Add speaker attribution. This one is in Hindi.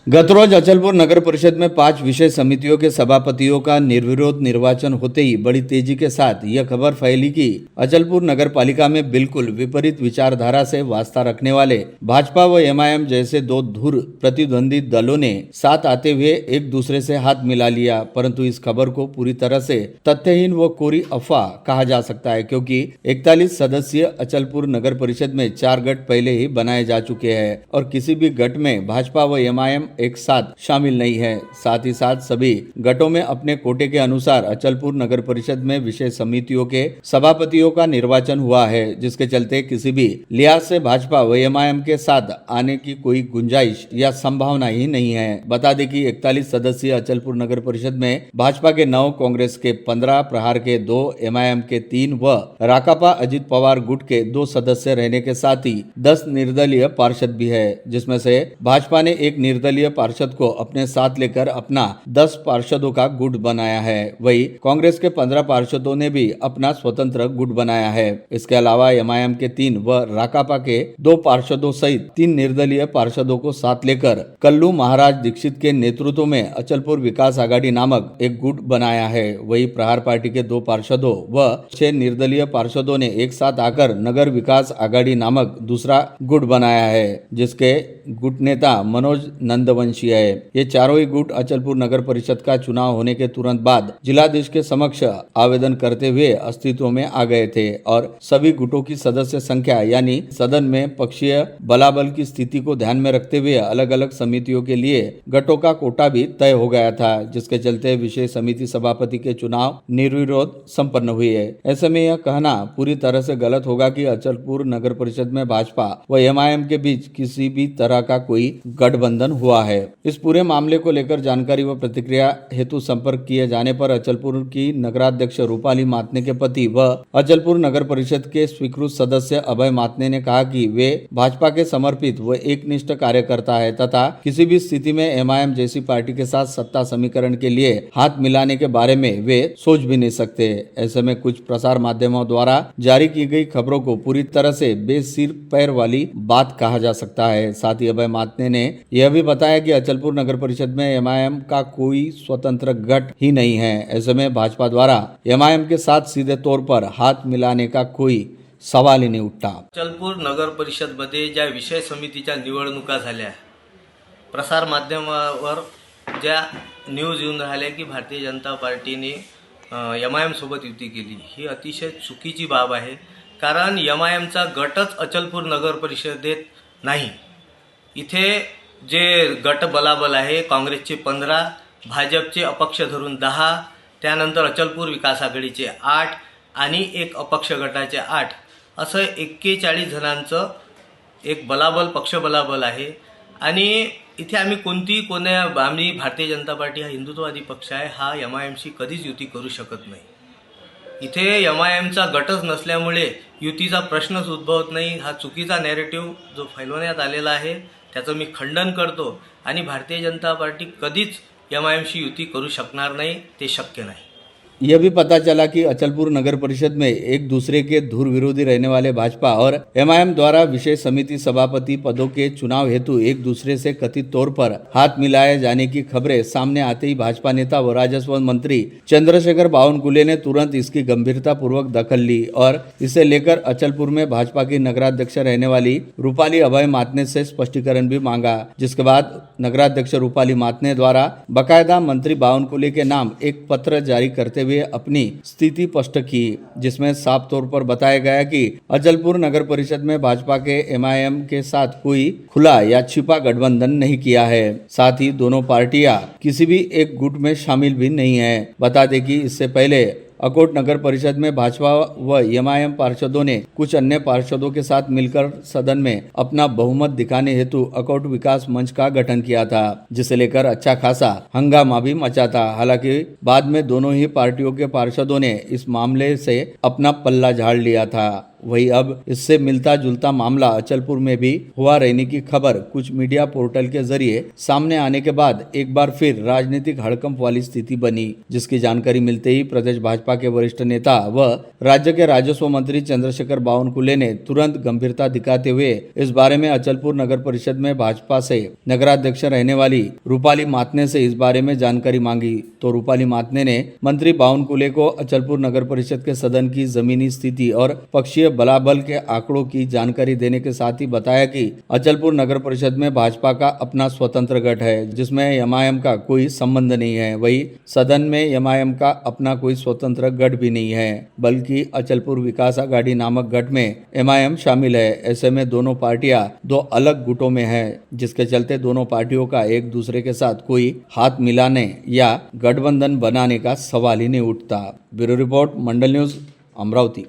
Speaker 1: गत रोज अचलपुर नगर परिषद में 5 विषय समितियों के सभापतियों का निर्विरोध निर्वाचन होते ही बड़ी तेजी के साथ यह खबर फैली कि अचलपुर नगर पालिका में बिल्कुल विपरीत विचारधारा से वास्ता रखने वाले भाजपा व एमआईएम जैसे दो धुर प्रतिद्वंदी दलों ने साथ आते हुए एक दूसरे से हाथ मिला लिया। परंतु इस खबर को पूरी तरह से तथ्यहीन व कोरी अफवाह कहा जा सकता है, क्योंकि 41 सदस्यीय अचलपुर नगर परिषद में 4 गट पहले ही बनाए जा चुके हैं और किसी भी गट में भाजपा व एमआईएम एक साथ शामिल नहीं है। साथ ही साथ सभी गटों में अपने कोटे के अनुसार अचलपुर नगर परिषद में विषय समितियों के सभापतियों का निर्वाचन हुआ है, जिसके चलते किसी भी लिहाज से भाजपा व एमआईएम के साथ आने की कोई गुंजाइश या संभावना ही नहीं है। बता दें कि 41 सदस्यीय अचलपुर नगर परिषद में भाजपा के 9, कांग्रेस के 15, प्रहार के 2, एमआईएम के 3 व राकापा अजित पवार गुट के 2 सदस्य रहने के साथ ही 10 निर्दलीय पार्षद भी है, जिसमें से भाजपा ने एक निर्दलीय पार्षद को अपने साथ लेकर अपना 10 पार्षदों का गुट बनाया है। वही कांग्रेस के 15 पार्षदों ने भी अपना स्वतंत्र गुट बनाया है। इसके अलावा एमआईएम के 3 व राकापा के 2 पार्षदों सहित 3 निर्दलीय पार्षदों को साथ लेकर कल्लू महाराज दीक्षित के नेतृत्व में अचलपुर विकास आघाड़ी नामक एक गुट बनाया है। वही प्रहार पार्टी के 2 पार्षदों व 6 निर्दलीय पार्षदों ने एक साथ आकर नगर विकास आघाड़ी नामक दूसरा गुट बनाया है, जिसके गुट नेता मनोज नंदवंशी है। ये चारों ही गुट अचलपुर नगर परिषद का चुनाव होने के तुरंत बाद जिलाधीश के समक्ष आवेदन करते हुए अस्तित्व में आ गए थे और सभी गुटों की सदस्य संख्या यानी सदन में पक्षीय बलाबल की स्थिति को ध्यान में रखते हुए अलग अलग समितियों के लिए गटों का कोटा भी तय हो गया था, जिसके चलते विषय समिति सभापति के चुनाव निर्विरोध संपन्न हुई है। ऐसे में यह कहना पूरी तरह से गलत होगा कि अचलपुर नगर परिषद में भाजपा व एमआईएम के बीच किसी भी तरह का कोई गठबंधन हुआ है। इस पूरे मामले को लेकर जानकारी व प्रतिक्रिया हेतु संपर्क किए जाने पर अचलपुर की नगराध्यक्ष रूपाली मातने के पति व अचलपुर नगर परिषद के स्वीकृत सदस्य अभय मातने ने कहा कि वे भाजपा के समर्पित व एकनिष्ठ कार्यकर्ता है तथा किसी भी स्थिति में एमआईएम जैसी पार्टी के साथ सत्ता समीकरण के लिए हाथ मिलाने के बारे में वे सोच भी नहीं सकते। ऐसे में कुछ प्रसार माध्यमों द्वारा जारी की गई खबरों को पूरी तरह से बेसिर पैर वाली बात कहा जा सकता है। साथ ही अभय मातने ने यह भी बताया कि अचलपुर नगर परिषद में एमआईएम का कोई स्वतंत्र गठ ही नहीं है। ऐसे में भाजपा द्वारा एमआईएम के साथ सीधे तौर पर हाथ मिलाने का कोई सवाल ही नहीं उठता।
Speaker 2: अचलपूर नगर परिषद मध्ये ज्या विषय समितीच्या निवडणुका झाल्या, प्रसार माध्यमावर ज्या न्यूज येऊन राहिल्या की भारतीय जनता पार्टीने एमआईएम सोबत युती केली, ही अतिशय चुकीची बाब आहे। कारण एमआईएमचा गटच अचलपूर नगर परिषदेत नाही। इथे जे गट बलाबल आहे, काँग्रेसचे 15, भाजपचे अपक्ष धरून 10, त्यानंतर अचलपूर विकास आघाडीचे 8 आणि एक अपक्ष गटाचे 8, असं 41 जणांचं एक बलाबल पक्ष बलाबल आहे। आणि इथे आम्ही आम्ही भारतीय जनता पार्टी हा हिंदुत्ववादी पक्ष आहे, हा एमआईएमशी कधीच युती करू शकत नाही। इथे एमआईएमचा गटच नसल्यामुळे युतीचा प्रश्नच उद्भवत नाही। हा चुकीचा नॅरेटिव्ह जो फैलवण्यात आलेला आहे त्याचं मी खंडन करतो आणि भारतीय जनता पार्टी कधीच एमआईएमशी युती करू शकणार नाही, ते शक्य नाही।
Speaker 1: यह भी पता चला कि अचलपुर नगर परिषद में एक दूसरे के धुर विरोधी रहने वाले भाजपा और एमआईएम द्वारा विषय समिति सभापति पदों के चुनाव हेतु एक दूसरे से कथित तौर पर हाथ मिलाए जाने की खबरें सामने आते ही भाजपा नेता व राजस्व मंत्री चंद्रशेखर बावनकुले ने तुरंत इसकी गंभीरता पूर्वक दखल ली और इसे लेकर अचलपुर में भाजपा की नगराध्यक्ष रहने वाली रूपाली अभय मातने से स्पष्टीकरण भी मांगा, जिसके बाद नगराध्यक्ष रूपाली मातने द्वारा बकायदा मंत्री बावनकुले के नाम एक पत्र जारी करते हुए अपनी स्थिति स्पष्ट की, जिसमें साफ तौर पर बताया गया कि अचलपुर नगर परिषद में भाजपा के एमआईएम के साथ कोई खुला या छिपा गठबंधन नहीं किया है। साथ ही दोनों पार्टियां किसी भी एक गुट में शामिल भी नहीं है। बता दें कि इससे पहले अकोट नगर परिषद में भाजपा व एमआईएम पार्षदों ने कुछ अन्य पार्षदों के साथ मिलकर सदन में अपना बहुमत दिखाने हेतु अकोट विकास मंच का गठन किया था, जिसे लेकर अच्छा खासा हंगामा भी मचा था। हालांकि बाद में दोनों ही पार्टियों के पार्षदों ने इस मामले से अपना पल्ला झाड़ लिया था। वही अब इससे मिलता जुलता मामला अचलपुर में भी हुआ रहने की खबर कुछ मीडिया पोर्टल के जरिए सामने आने के बाद एक बार फिर राजनीतिक हड़कंप वाली स्थिति बनी, जिसकी जानकारी मिलते ही प्रदेश भाजपा के वरिष्ठ नेता व राज्य के राजस्व मंत्री चंद्रशेखर बावनकुले ने तुरंत गंभीरता दिखाते हुए इस बारे में अचलपुर नगर परिषद में भाजपा से नगराध्यक्ष रहने वाली रूपाली मातने से इस बारे में जानकारी मांगी। तो रूपाली मातने ने मंत्री बावनकुले को अचलपुर नगर परिषद के सदन की जमीनी स्थिति और पक्षीय बलाबल के आंकड़ों की जानकारी देने के साथ ही बताया कि अचलपुर नगर परिषद में भाजपा का अपना स्वतंत्र गठ है, जिसमें एमआईएम का कोई संबंध नहीं है। वही सदन में एमआईएम का अपना कोई स्वतंत्र गठ भी नहीं है, बल्कि अचलपुर विकास आघाड़ी नामक गठ में एमआईएम शामिल है। ऐसे में दोनों पार्टियां दो अलग गुटों में है, जिसके चलते दोनों पार्टियों का एक दूसरे के साथ कोई हाथ मिलाने या गठबंधन बनाने का सवाल ही नहीं उठता। ब्यूरो रिपोर्ट, मंडल न्यूज, अमरावती।